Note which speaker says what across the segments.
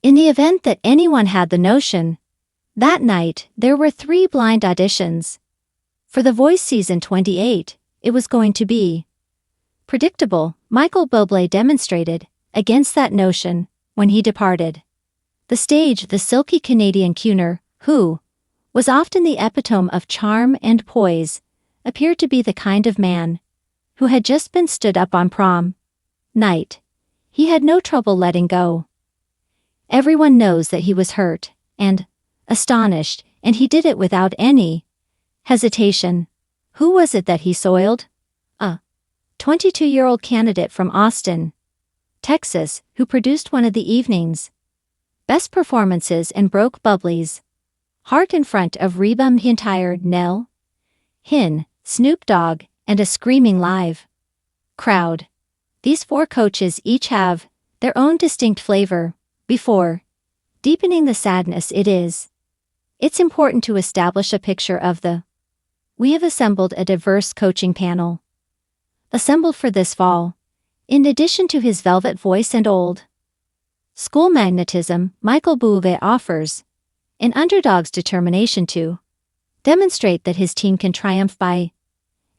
Speaker 1: In the event that anyone had the notion, that night there were 3 blind auditions. For The Voice Season 28, it was going to be predictable. Michael Bublé demonstrated against that notion when he departed the stage. The silky Canadian crooner, who was often the epitome of charm and poise, appeared to be the kind of man who had just been stood up on prom night. He had no trouble letting go. Everyone knows that he was hurt and astonished, and he did it without any hesitation. Who was it that he soiled? A 22-year-old candidate from Austin, Texas, who produced one of the evening's best performances and broke Bublé's heart in front of Reba McEntire, Nell Hinn, Snoop Dogg, and a screaming live crowd. These 4 coaches each have their own distinct flavor. Before deepening the sadness, it's important to establish a picture of the. We have assembled a diverse coaching panel. Assembled for this fall. In addition to his velvet voice and old school magnetism, Michael Bublé offers an underdog's determination to demonstrate that his team can triumph by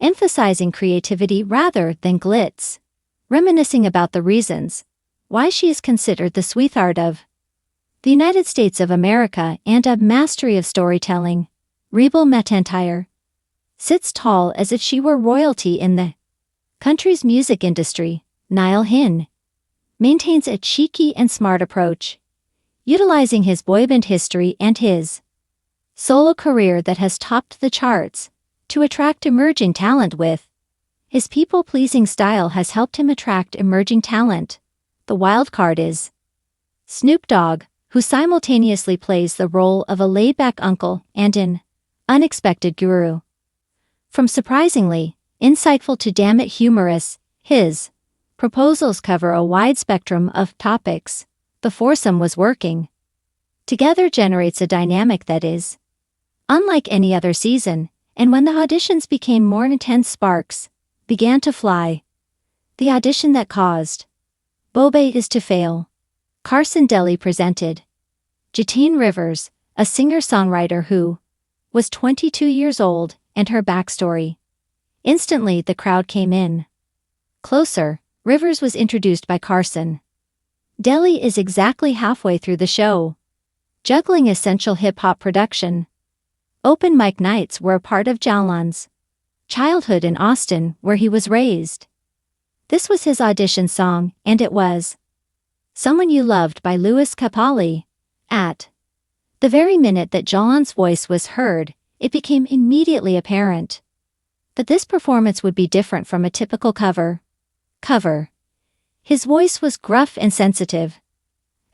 Speaker 1: emphasizing creativity rather than glitz, reminiscing about the reasons why she is considered the sweetheart of the United States of America and a mastery of storytelling. Reba McEntire sits tall as if she were royalty in the country's music industry. Nell Hinn maintains a cheeky and smart approach, utilizing his boyband history and his solo career that has topped the charts to attract emerging talent. With his people-pleasing style has helped him attract emerging talent. The wild card is Snoop Dogg, who simultaneously plays the role of a laid-back uncle and an unexpected guru. From surprisingly insightful to damn it humorous, his proposals cover a wide spectrum of topics. The foursome was working together generates a dynamic that is unlike any other season, and when the auditions became more intense, sparks began to fly. The audition that caused Bublé is to fail. Carson Daly presented Jatine Rivers, a singer-songwriter who was 22 years old, and her backstory. Instantly the crowd came in closer. Rivers was introduced by Carson. Daly is exactly halfway through the show, juggling essential hip-hop production. Open mic nights were a part of Jalan's childhood in Austin, where he was raised. This was his audition song, and it was Someone You Loved by Lewis Capaldi. At the very minute that Jalan's voice was heard, it became immediately apparent that this performance would be different from a typical cover. His voice was gruff and sensitive.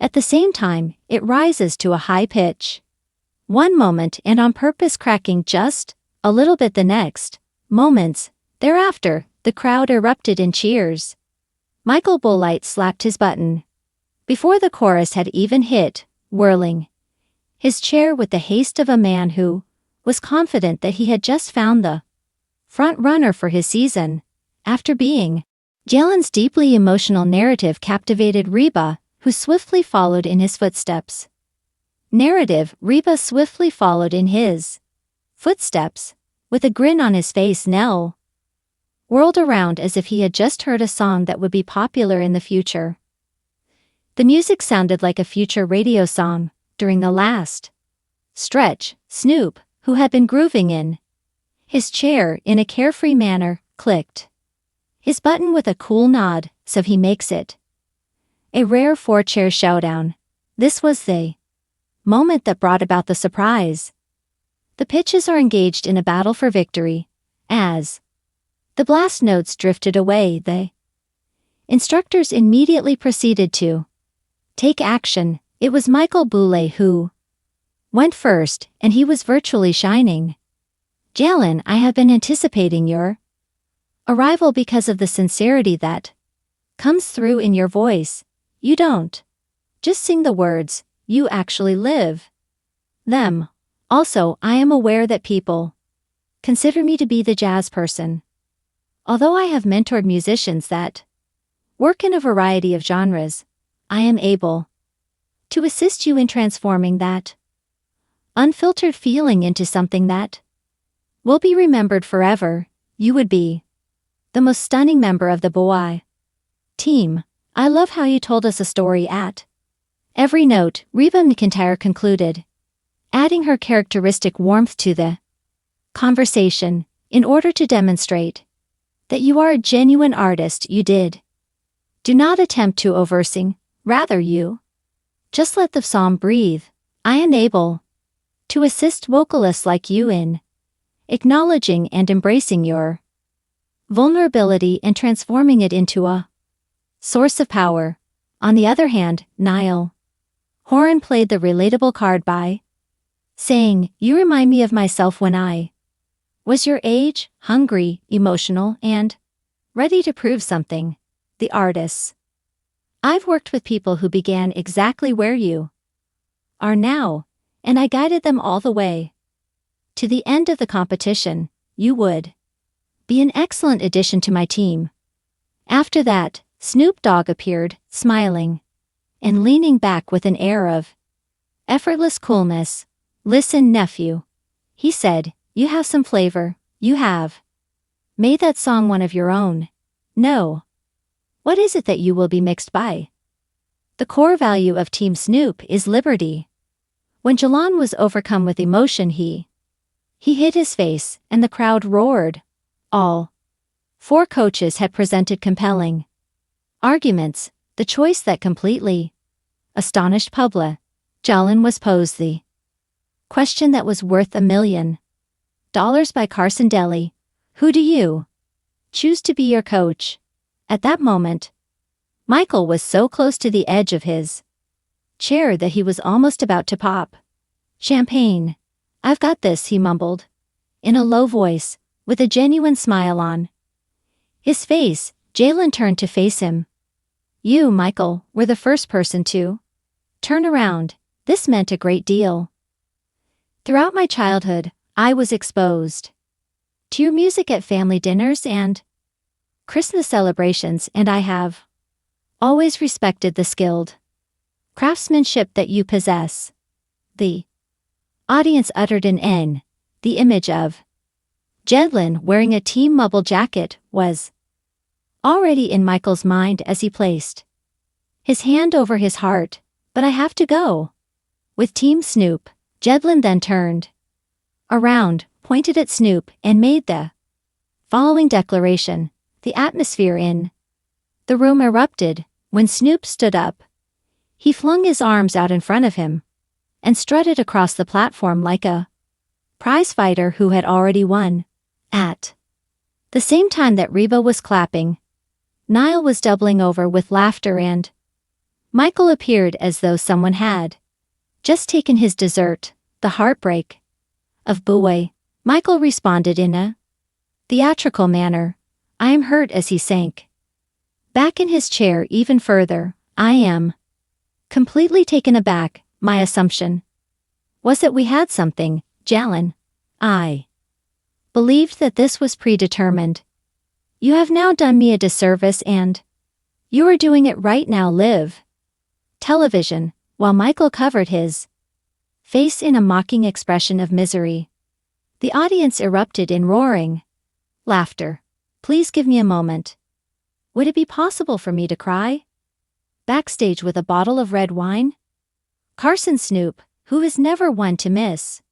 Speaker 1: At the same time, it rises to a high pitch one moment and on purpose cracking just a little bit the next. Moments thereafter, the crowd erupted in cheers. Michael Bublé slapped his button before the chorus had even hit, whirling his chair with the haste of a man who was confident that he had just found the front runner for his season. After being Jalan's deeply emotional narrative captivated Reba, who swiftly followed in his footsteps. Reba swiftly followed in his footsteps. With a grin on his face, Nell whirled around as if he had just heard a song that would be popular in the future. The music sounded like a future radio song. During the last stretch, Snoop, who had been grooving in his chair in a carefree manner, clicked his button with a cool nod, so he makes it a rare 4-chair showdown. This was the moment that brought about the surprise. The pitches are engaged in a battle for victory. As the blast notes drifted away, the instructors immediately proceeded to take action. It was Michael Bublé who went first, and he was virtually shining. Jalan, I have been anticipating your arrival because of the sincerity that comes through in your voice. You don't just sing the words, you actually live them. Also, I am aware that people consider me to be the jazz person. Although I have mentored musicians that work in a variety of genres, I am able to assist you in transforming that unfiltered feeling into something that will be remembered forever. You would be the most stunning member of the Bublé team. I love how you told us a story at every note, Reba McEntire concluded, adding her characteristic warmth to the conversation in order to demonstrate that you are a genuine artist. You did do not attempt to oversing, rather you just let the song breathe. I am able to assist vocalists like you in acknowledging and embracing your vulnerability and transforming it into a source of power. On the other hand, Niall Horan played the relatable card by saying, you remind me of myself when I was your age, hungry, emotional, and ready to prove something. The artists I've worked with people who began exactly where you are now, and I guided them all the way to the end of the competition. You would be an excellent addition to my team. After that, Snoop Dogg appeared, smiling and leaning back with an air of effortless coolness. Listen, nephew, he said, you have some flavor. You have made that song one of your own. No. What is it that you will be mixed by? The core value of Team Snoop is liberty. When Jalon was overcome with emotion, he hid his face, and the crowd roared. All four coaches had presented compelling arguments. The choice that completely astonished Bublé. Jalon was posed the question that was worth $1 million by Carson Daly. Who do you choose to be your coach? At that moment, Michael was so close to the edge of his chair that he was almost about to pop champagne. I've got this, he mumbled, in a low voice, with a genuine smile on his face. Jalon turned to face him. You, Michael, were the first person to turn around. This meant a great deal. Throughout my childhood, I was exposed to your music at family dinners and Christmas celebrations, and I have always respected the skilled craftsmanship that you possess. The audience uttered an N. The image of Jalon wearing a Team Mubble jacket was already in Michael's mind as he placed his hand over his heart. But I have to go with Team Snoop. Jalon then turned around, pointed at Snoop, and made the following declaration. The atmosphere in the room erupted. When Snoop stood up, he flung his arms out in front of him and strutted across the platform like a prizefighter who had already won. At the same time that Reba was clapping, Niall was doubling over with laughter, and Michael appeared as though someone had just taken his dessert. The heartbreak of Bublé. Michael responded in a theatrical manner. I am hurt, as he sank back in his chair even further. I am completely taken aback. My assumption was that we had something, Jalon. I believed that this was predetermined. You have now done me a disservice, and you are doing it right now. Live television. While Michael covered his face in a mocking expression of misery, the audience erupted in roaring laughter. Please give me a moment. Would it be possible for me to cry? Backstage with a bottle of red wine? Carson Snoop, who is never one to miss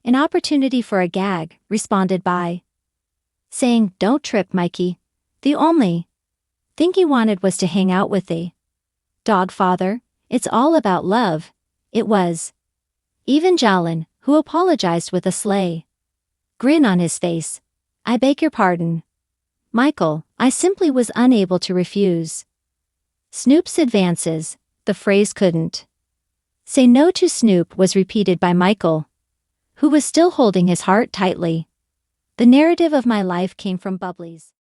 Speaker 1: an opportunity for a gag, responded by saying, don't trip, Mikey. The only thing he wanted was to hang out with the dog father. It's all about love. It was. Even Jalon, who apologized with a sly grin on his face. I beg your pardon, Michael, I simply was unable to refuse Snoop's advances. The phrase couldn't say no to Snoop was repeated by Michael, who was still holding his heart tightly. The narrative of my life came from Bublé's